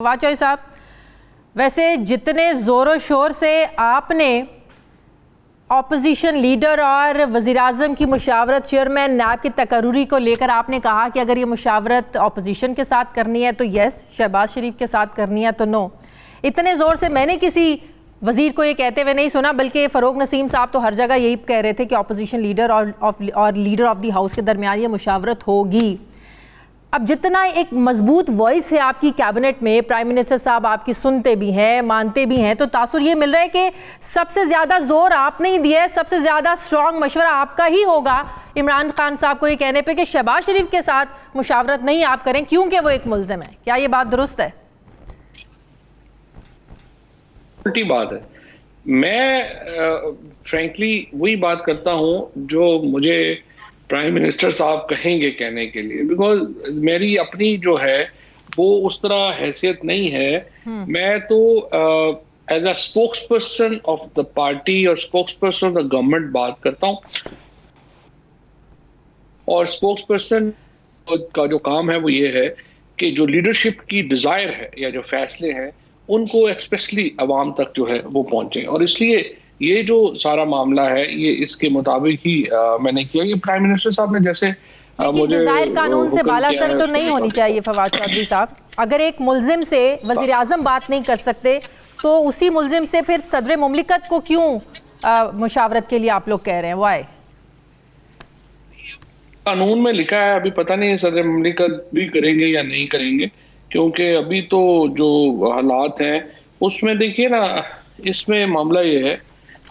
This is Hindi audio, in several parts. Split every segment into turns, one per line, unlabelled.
वाचोई साहब, वैसे जितने ज़ोरों शोर से आपने ऑपोजिशन लीडर और वज़ीर-ए-आज़म की मुशावरत चेयरमैन नैब की तकर्रुरी को लेकर आपने कहा कि अगर ये मुशावरत ऑपोजिशन के साथ करनी है तो यस, शहबाज शरीफ के साथ करनी है तो नो, इतने ज़ोर से मैंने किसी वज़ीर को ये कहते हुए नहीं सुना, बल्कि फ़रूक नसीम साहब तो हर जगह यही कह रहे थे कि ऑपोजिशन लीडर और लीडर ऑफ द हाउस के दरमियान ये मुशावरत होगी। अब जितना एक मजबूत वॉइस है आपकी कैबिनेट में, प्राइम मिनिस्टर साहब आपकी सुनते भी हैं, मानते भी हैं, तो तासुर ये मिल रहा है कि सबसे ज़्यादा जोर आपने ही दिया है, सबसे ज़्यादा स्ट्रॉन्ग मशवरा आपका ही होगा इमरान खान साहब को ये कहने पे कि शहबाज शरीफ के साथ मुशावरत नहीं आप करें क्योंकि वो एक मुल्ज़िम है। क्या ये बात दुरुस्त है?
उल्टी बात है। मैं फ्रैंकली वही बात करता हूँ जो मुझे प्राइम मिनिस्टर साहब कहेंगे कहने के लिए, बिकॉज मेरी अपनी जो है वो उस तरह हैसियत नहीं है। मैं तो as a spokesperson of the party और spokesperson of the government बात करता हूँ, और स्पोक्स पर्सन का जो काम है वो ये है कि जो लीडरशिप की डिजायर है या जो फैसले हैं उनको एक्सप्रेसली अवाम तक जो है वो पहुंचे। और इसलिए ये जो सारा मामला है ये इसके मुताबिक ही मैंने किया। ये प्राइम मिनिस्टर साहब ने जैसे मुझे
डिजायर कानून से बालातर तो नहीं होनी चाहिए फवाद चौधरी साहब। अगर एक मुल्जिम से वजीर आजम बात नहीं कर सकते तो उसी मुल्जिम से फिर सदर मुमलिकत को क्यों मुशावरत के लिए आप लोग कह रहे हैं? वाई?
कानून में लिखा है, अभी पता नहीं सदर मुमलिकत भी करेंगे या नहीं करेंगे, क्योंकि अभी तो जो हालात हैं उसमें देखिए ना, इसमें मामला ये है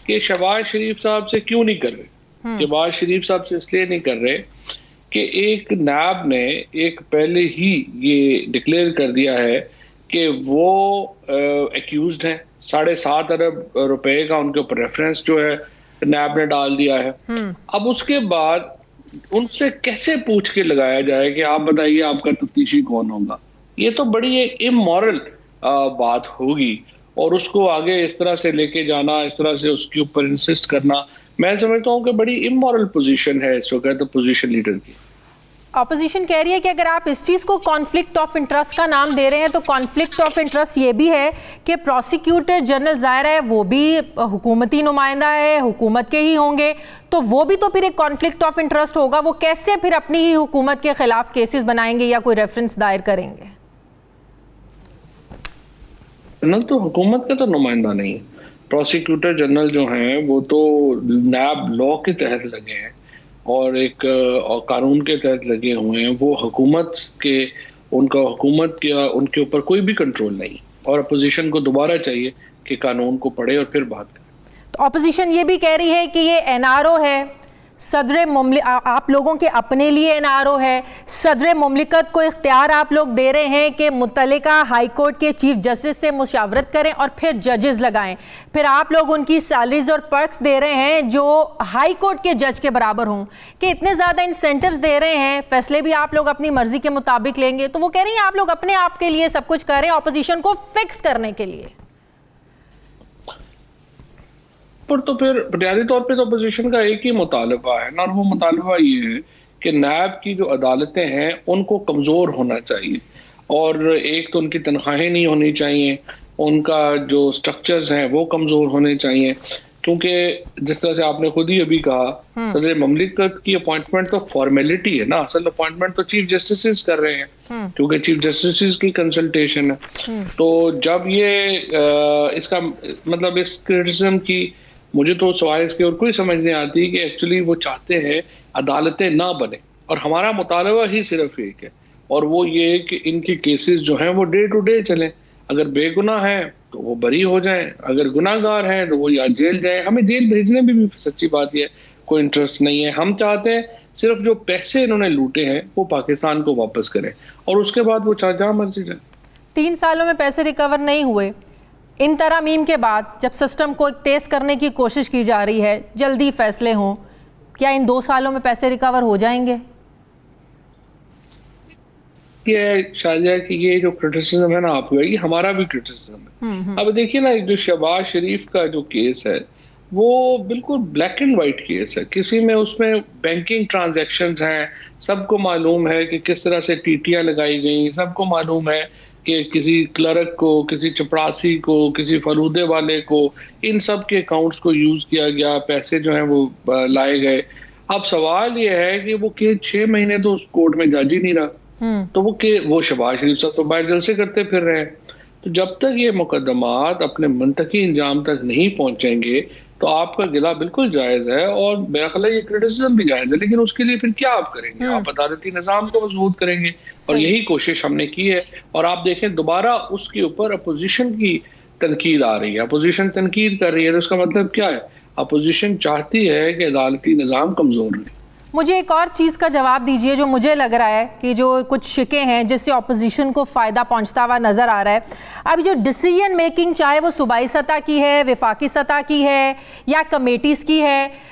कि शहबाज शरीफ साहब से क्यों नहीं कर रहे। शहबाज शरीफ साहब से इसलिए नहीं कर रहे कि एक नैब ने एक पहले ही ये डिक्लेयर कर दिया है कि वो एक्यूज्ड हैं। 7.5 अरब रुपए का उनके ऊपर रेफरेंस जो है नैब ने डाल दिया है। अब उसके बाद उनसे कैसे पूछ के लगाया जाए कि आप बताइए आपका तफ्तीशी कौन होगा? ये तो बड़ी एक इमोरल बात होगी, और उसको आगे इस तरह से लेके जाना, इस तरह से उसके ऊपर इंसिस्ट करना, मैं समझता हूँ कि बड़ी इमोरल पोजीशन है इस वक्त पोजीशन लीडर की।
ऑपोजिशन कह रही है कि अगर आप इस चीज़ को कॉन्फ्लिक्ट ऑफ इंटरेस्ट का नाम दे रहे हैं तो कॉन्फ्लिक्ट ऑफ इंटरेस्ट ये भी है कि प्रोसिक्यूटर जनरल ज़ाहिर है वो भी हुकूमती नुमाइंदा है, हुकूमत के ही होंगे, तो वो भी तो फिर एक कॉन्फ्लिक्ट ऑफ इंटरेस्ट होगा। वो कैसे फिर अपनी ही हुकूमत के खिलाफ केसेस बनाएंगे या कोई रेफरेंस दायर करेंगे?
जनरल तो हुकूमत का तो नुमाइंदा नहीं, प्रोसिक्यूटर जनरल जो हैं वो तो नैब लॉ के तहत लगे हैं और एक कानून के तहत लगे हुए हैं। वो हुकूमत के, उनका हुकूमत के उनके ऊपर कोई भी कंट्रोल नहीं, और अपोजिशन को दोबारा चाहिए कि कानून को पढ़े और फिर बात करें।
तो अपोजिशन ये भी कह रही है कि ये एनआरओ है, सदर आप लोगों के अपने लिए एनआरओ है, सदर मुमलिकत को इख्तियार आप लोग दे रहे हैं कि मुतल्लिका हाई कोर्ट के चीफ जस्टिस से मुशावरत करें और फिर जजेस लगाएं, फिर आप लोग उनकी सैलरीज और पर्क्स दे रहे हैं जो हाई कोर्ट के जज के बराबर हों, कि इतने ज़्यादा इंसेंटिव्स दे रहे हैं, फैसले भी आप लोग अपनी मर्जी के मुताबिक लेंगे। तो वो कह रही हैं आप लोग अपने आप के लिए सब कुछ कर रहे हैं अपोजिशन को फिक्स करने के लिए।
पर तो फिर बुनियादी तौर पे तो अपोजिशन का एक ही मुतालबा है ना, और वो मुतालबा ये है कि नैब की जो अदालतें हैं उनको कमज़ोर होना चाहिए, और एक तो उनकी तनख्वाहें नहीं होनी चाहिए, उनका जो स्ट्रक्चर्स हैं वो कमज़ोर होने चाहिए। क्योंकि जिस तरह से आपने खुद ही अभी कहा, सदर ममलिकत की अपॉइंटमेंट तो फॉर्मेलिटी है ना, असल अपॉइंटमेंट तो चीफ जस्टिस कर रहे हैं, क्योंकि चीफ जस्टिस की कंसल्टेशन है। तो जब ये इसका मतलब इस क्रिटिसिज्म की मुझे तो सवाल इसके और कोई समझ नहीं आती कि एक्चुअली वो चाहते हैं अदालतें ना बने, और हमारा मुतालबा ही सिर्फ एक है, और वो ये है कि इनके केसेस जो हैं वो डे टू डे चलें। अगर बेगुनाह हैं तो वो बरी हो जाएं, अगर गुनाहगार हैं तो वो या जेल जाएं। हमें जेल भेजने में भी सच्ची बात ये कोई इंटरेस्ट नहीं है। हम चाहते हैं सिर्फ जो पैसे इन्होंने लूटे हैं वो पाकिस्तान को वापस करें, और उसके बाद वो जहाँ मर्जी जाए।
3 सालों में पैसे रिकवर नहीं हुए, इन तरामीम के बाद जब सिस्टम को तेज करने की कोशिश की जा रही है, जल्दी फैसले हों, क्या इन 2 सालों में पैसे रिकवर हो जाएंगे?
ये शायद कि ये जो क्रिटिसिज्म है ना आपका, ये हमारा भी क्रिटिसिज्म है। अब देखिए ना, जो शहबाज शरीफ का जो केस है वो बिल्कुल ब्लैक एंड वाइट केस है, किसी में उसमें बैंकिंग ट्रांजैक्शंस हैं, सबको मालूम है कि किस तरह से टीटियां लगाई गई, सबको मालूम है कि किसी क्लर्क को, किसी चपरासी को, किसी फलूदे वाले को, इन सब के अकाउंट्स को यूज किया गया, पैसे जो हैं वो लाए गए। अब सवाल ये है कि वो के 6 महीने तो उस कोर्ट में जज ही नहीं रहा, तो वो शहबाज शरीफ साहब तो बाहर जलसे करते फिर रहे हैं। तो जब तक ये मुकदमात अपने मंतकी इंजाम तक नहीं पहुंचेंगे तो आपका गिला बिल्कुल जायज़ है, और मेरा ख्याल है ये क्रिटिसिज्म भी जायज़ है, लेकिन उसके लिए फिर क्या आप करेंगे? आप अदालती निज़ाम को मजबूत करेंगे, और यही कोशिश हमने की है। और आप देखें दोबारा उसके ऊपर अपोजिशन की तनकीद आ रही है, अपोजिशन तनकीद कर रही है, तो उसका मतलब क्या है? अपोजिशन चाहती है कि अदालती निज़ाम कमज़ोर रहे।
मुझे एक और चीज़ का जवाब दीजिए जो मुझे लग रहा है कि जो कुछ शिकें हैं जिससे ऑपोजिशन को फ़ायदा पहुंचता हुआ नज़र आ रहा है। अब जो डिसीजन मेकिंग चाहे वो सूबाई सतह की है, वफाकी सतह की है या कमेटीज़ की है,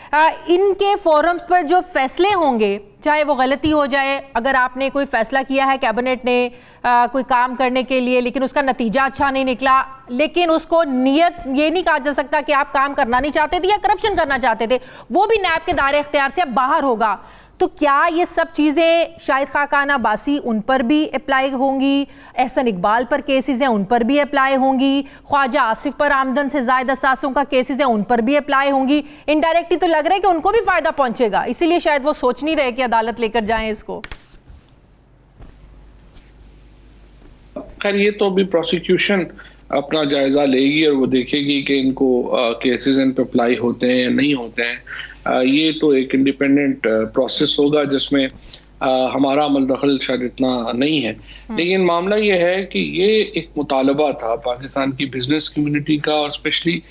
इनके फोरम्स पर जो फैसले होंगे, चाहे वो गलती हो जाए, अगर आपने कोई फ़ैसला किया है कैबिनेट ने कोई काम करने के लिए लेकिन उसका नतीजा अच्छा नहीं निकला, लेकिन उसको नियत ये नहीं कहा जा सकता कि आप काम करना नहीं चाहते थे या करप्शन करना चाहते थे, वो भी नैब के दायरे इख्तियार से अब बाहर होगा। तो क्या ये सब चीज़ें शाहिद खाकान अब्बासी उन पर भी अप्लाई होंगी, एहसन इकबाल पर केसेस हैं उन पर भी अप्लाई होंगी, ख्वाजा आसिफ पर आमदन से ज़ायद असासों का केसेस हैं उन पर भी अप्लाई होंगी? इनडायरेक्टली तो लग रहा है कि उनको भी फ़ायदा पहुंचेगा, इसीलिए शायद वो सोच नहीं रहे कि अदालत लेकर जाएं इसको।
खैर ये तो अभी प्रोसिक्यूशन अपना जायजा लेगी और वो देखेगी कि इनको केसेस इन पे अप्लाई होते हैं या नहीं होते हैं। ये तो एक इंडिपेंडेंट प्रोसेस होगा जिसमें हमारा अमल दखल शायद इतना नहीं है, लेकिन मामला ये है कि ये एक मुतालबा था पाकिस्तान की बिजनेस कम्युनिटी का, और स्पेशली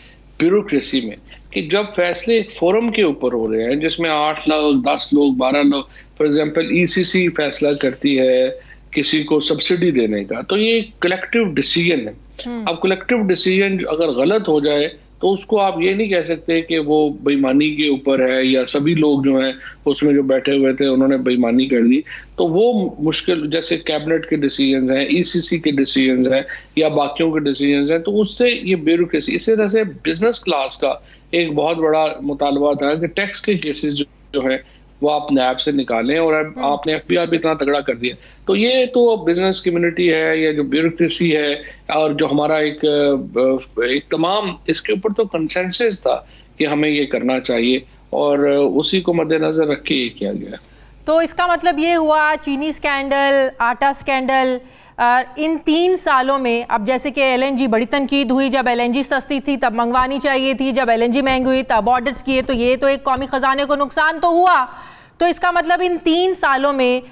ब्यूरोक्रेसी में, कि जब फैसले एक फोरम के ऊपर हो रहे हैं जिसमें 8 लोग, 10 लोग, 12 लोग, फॉर एग्जांपल ईसीसी फैसला करती है किसी को सब्सिडी देने का, तो ये कलेक्टिव डिसीजन है। अब कलेक्टिव डिसीजन अगर गलत हो जाए तो उसको आप ये नहीं कह सकते कि वो बेईमानी के ऊपर है या सभी लोग जो हैं उसमें जो बैठे हुए थे उन्होंने बेईमानी कर दी। तो वो मुश्किल, जैसे कैबिनेट के डिसीजंस हैं, ईसीसी के डिसीजंस हैं या बाकियों के डिसीजंस हैं, तो उससे ये ब्यूरोक्रेसी, इसी तरह से बिजनेस क्लास का एक बहुत बड़ा मुतालबा था कि टैक्स के केसेस जो है वो आप नैब से निकालें, और अब आपने एफबीआई भी इतना तगड़ा कर दिया। तो ये तो बिजनेस कम्युनिटी है या जो ब्यूरोक्रेसी है और जो हमारा एक तमाम इसके ऊपर तो कंसेंसस था कि हमें ये करना चाहिए, और उसी को मद्देनजर रख के ये किया गया।
तो इसका मतलब ये हुआ चीनी स्कैंडल, आटा स्कैंडल, इन 3 सालों में, अब जैसे कि एलएनजी बड़ी तनकीद हुई, जब एलएनजी सस्ती थी तब मंगवानी चाहिए थी, जब एलएनजी महंगी हुई तब ऑर्डर्स किए, तो ये तो एक कौमी खजाने को नुकसान तो हुआ। तो इसका मतलब इन 3 सालों में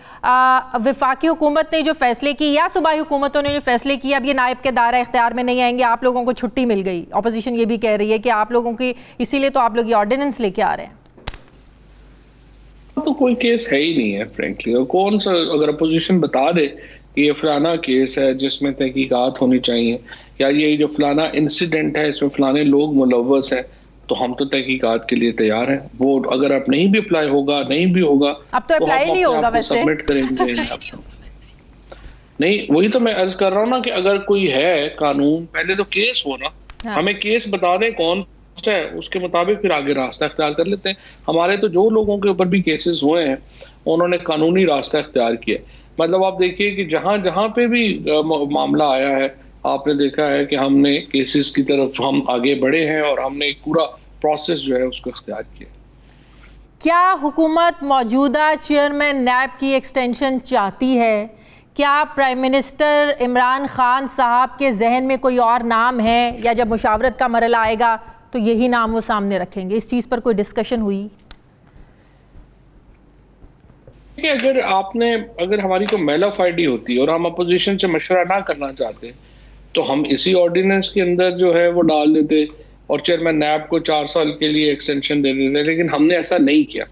वफाकी हुकूमत ने जो फैसले की या सूबाई हुकूमतों ने जो फैसले किए, अब ये नायब के दायरा इख्तियार में नहीं आएंगे, आप लोगों को छुट्टी मिल गई। अपोजिशन ये भी कह रही है कि आप लोगों की, इसीलिए तो आप लोग ये ऑर्डिनेंस लेके आ रहे हैं।
तो कोई केस है ही नहीं है फ्रेंकली, और कौन सा, अगर अपोजिशन बता दे कि ये फलाना केस है जिसमें तहकीकात होनी चाहिए, या ये जो फलाना इंसिडेंट है इसमें फलाने लोग मुलव्वस हैं, तो हम तो तहकीकात के लिए तैयार हैं। वो अगर आप नहीं भी अप्लाई होगा, नहीं भी होगा,
अब तो अप्लाई नहीं होगा वैसे,
सबमिट करेंगे। नहीं, वही तो मैं अर्ज कर रहा हूँ ना कि अगर कोई है कानून, पहले तो केस हो ना, हमें केस बता दें कौन सा है, उसके मुताबिक फिर आगे रास्ता इख्तियार कर लेते हैं। हमारे तो जो लोगों के ऊपर भी केसेस हुए हैं उन्होंने कानूनी रास्ता इख्तियार किया। मतलब आप देखिए कि जहां जहां पे भी मामला आया है, आपने देखा है कि हमने केसेस की तरफ हम आगे बढ़े हैं और हमने एक पूरा प्रोसेस जो है उसको इख्तियार किया।
क्या हुकूमत मौजूदा चेयरमैन नैब की एक्सटेंशन चाहती है? क्या प्राइम मिनिस्टर इमरान खान साहब के जहन में कोई और नाम है, या जब मुशावरत का मरला आएगा तो यही नाम वो सामने रखेंगे? इस चीज़ पर कोई डिस्कशन हुई?
अगर हमारी को मेल ऑफ आईडी होती और हम अपोजिशन से मशवरा ना करना चाहते तो हम इसी ऑर्डिनेंस के अंदर जो है वो डाल देते और चेयरमैन नैब को 4 साल के लिए एक्सटेंशन दे देते, लेकिन हमने ऐसा नहीं किया।